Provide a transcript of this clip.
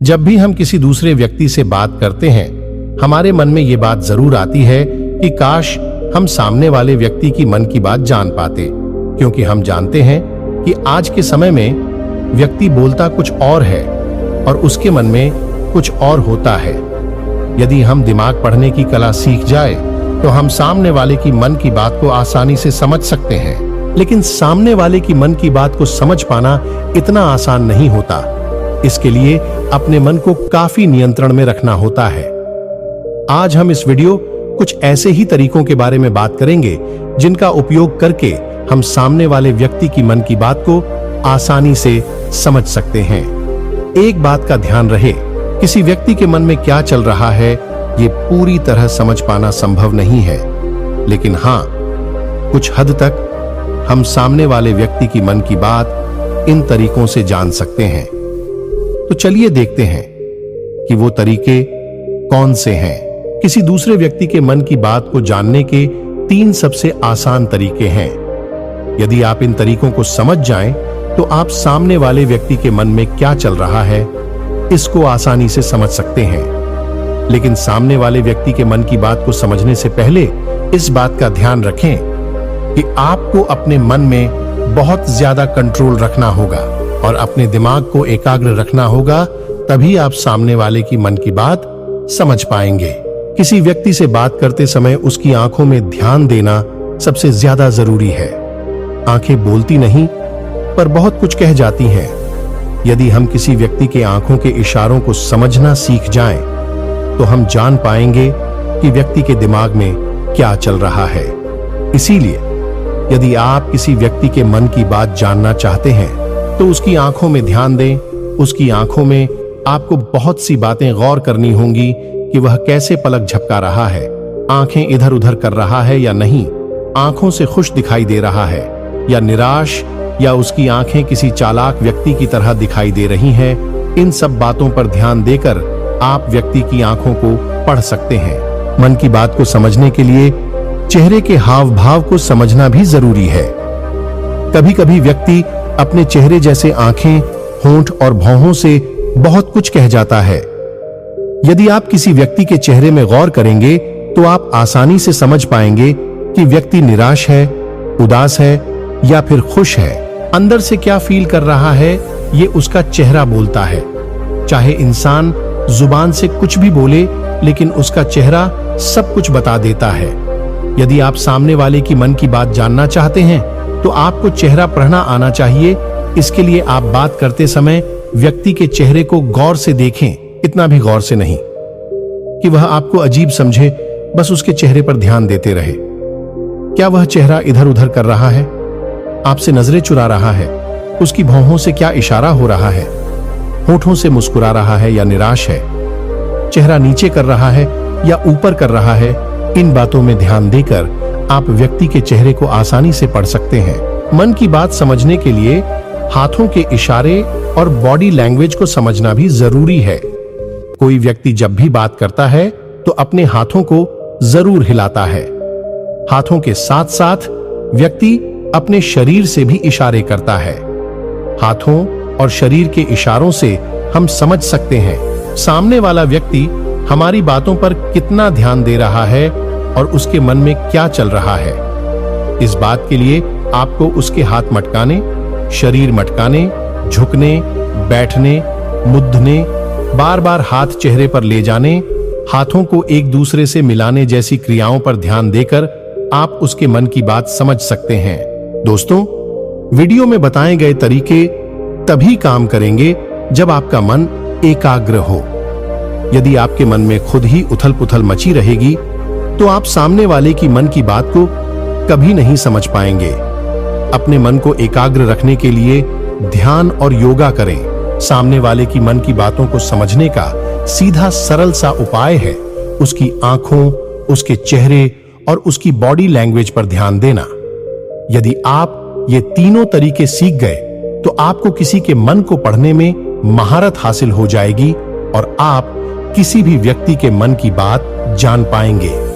जब भी हम किसी दूसरे व्यक्ति से बात करते हैं, हमारे मन में ये बात जरूर आती है कि काश हम सामने वाले व्यक्ति की मन की बात जान पाते, क्योंकि हम जानते हैं कि आज के समय में व्यक्ति बोलता कुछ और है और उसके मन में कुछ और होता है। यदि हम दिमाग पढ़ने की कला सीख जाए तो हम सामने वाले की मन की बात को आसानी से समझ सकते हैं, लेकिन सामने वाले की मन की बात को समझ पाना इतना आसान नहीं होता। इसके लिए अपने मन को काफी नियंत्रण में रखना होता है। आज हम इस वीडियो कुछ ऐसे ही तरीकों के बारे में बात करेंगे जिनका उपयोग करके हम सामने वाले व्यक्ति की मन की बात को आसानी से समझ सकते हैं। एक बात का ध्यान रहे, किसी व्यक्ति के मन में क्या चल रहा है ये पूरी तरह समझ पाना संभव नहीं है, लेकिन हाँ, कुछ हद तक हम सामने वाले व्यक्ति की मन की बात इन तरीकों से जान सकते हैं। तो चलिए देखते हैं कि वो तरीके कौन से हैं। किसी दूसरे व्यक्ति के मन की बात को जानने के 3 सबसे आसान तरीके हैं। यदि आप इन तरीकों को समझ जाएं, तो आप सामने वाले व्यक्ति के मन में क्या चल रहा है इसको आसानी से समझ सकते हैं। लेकिन सामने वाले व्यक्ति के मन की बात को समझने से पहले इस बात का ध्यान रखें कि आपको अपने मन में बहुत ज्यादा कंट्रोल रखना होगा और अपने दिमाग को एकाग्र रखना होगा, तभी आप सामने वाले की मन की बात समझ पाएंगे। किसी व्यक्ति से बात करते समय उसकी आंखों में ध्यान देना सबसे ज्यादा जरूरी है। आंखें बोलती नहीं पर बहुत कुछ कह जाती हैं। यदि हम किसी व्यक्ति के आंखों के इशारों को समझना सीख जाएं, तो हम जान पाएंगे कि व्यक्ति के दिमाग में क्या चल रहा है। इसीलिए यदि आप किसी व्यक्ति के मन की बात जानना चाहते हैं तो उसकी आंखों में ध्यान दें। उसकी आंखों में आपको बहुत सी बातें गौर करनी होंगी कि वह कैसे पलक झपका रहा है, आंखें इधर उधर कर रहा है या नहीं, आंखों से खुश दिखाई दे रहा है या निराश, या उसकी आंखें किसी चालाक व्यक्ति की तरह दिखाई दे रही हैं। इन सब बातों पर ध्यान देकर आप व्यक्ति की आंखों को पढ़ सकते हैं। मन की बात को समझने के लिए चेहरे के हाव भाव को समझना भी जरूरी है। कभी कभी व्यक्ति अपने चेहरे जैसे आंखें, होंठ और भौहों से बहुत कुछ कह जाता है। यदि आप किसी व्यक्ति के चेहरे में गौर करेंगे तो आप आसानी से समझ पाएंगे कि व्यक्ति निराश है, उदास है या फिर खुश है। अंदर से क्या फील कर रहा है ये उसका चेहरा बोलता है। चाहे इंसान जुबान से कुछ भी बोले, लेकिन उसका चेहरा सब कुछ बता देता है। यदि आप सामने वाले की मन की बात जानना चाहते हैं तो आपको चेहरा पढ़ना आना चाहिए। इसके लिए आप बात करते समय व्यक्ति के चेहरे को गौर से देखें, इतना भी गौर से नहीं कि वह आपको अजीब समझे, बस उसके चेहरे पर ध्यान देते रहे। क्या वह चेहरा इधर उधर कर रहा है, आपसे नजरें चुरा रहा है, उसकी भौहों से क्या इशारा हो रहा है, होठों से मुस्कुरा रहा है या निराश है, चेहरा नीचे कर रहा है या ऊपर कर रहा है। इन बातों में ध्यान देकर आप व्यक्ति के चेहरे को आसानी से पढ़ सकते हैं। मन की बात समझने के लिए हाथों के इशारे और बॉडी लैंग्वेज को समझना भी जरूरी है। कोई व्यक्ति जब भी बात करता है तो अपने हाथों को जरूर हिलाता है। हाथों के साथ साथ व्यक्ति अपने शरीर से भी इशारे करता है। हाथों और शरीर के इशारों से हम समझ सकते हैं सामने वाला व्यक्ति हमारी बातों पर कितना ध्यान दे रहा है और उसके मन में क्या चल रहा है। इस बात के लिए आपको उसके हाथ मटकाने, शरीर मटकाने, झुकने, बैठने, मुद्दने, बार बार हाथ चेहरे पर ले जाने, हाथों को एक दूसरे से मिलाने जैसी क्रियाओं पर ध्यान देकर आप उसके मन की बात समझ सकते हैं। दोस्तों, वीडियो में बताए गए तरीके तभी काम करेंगे जब आपका मन एकाग्र हो। यदि आपके मन में खुद ही उथल पुथल मची रहेगी तो आप सामने वाले की मन की बात को कभी नहीं समझ पाएंगे। अपने मन को एकाग्र रखने के लिए ध्यान और योगा करें। सामने वाले की मन की बातों को समझने का सीधा सरल सा उपाय है उसकी आंखों, उसके चेहरे और उसकी बॉडी लैंग्वेज पर ध्यान देना। यदि आप ये तीनों तरीके सीख गए तो आपको किसी के मन को पढ़ने में महारत हासिल हो जाएगी और आप किसी भी व्यक्ति के मन की बात जान पाएंगे।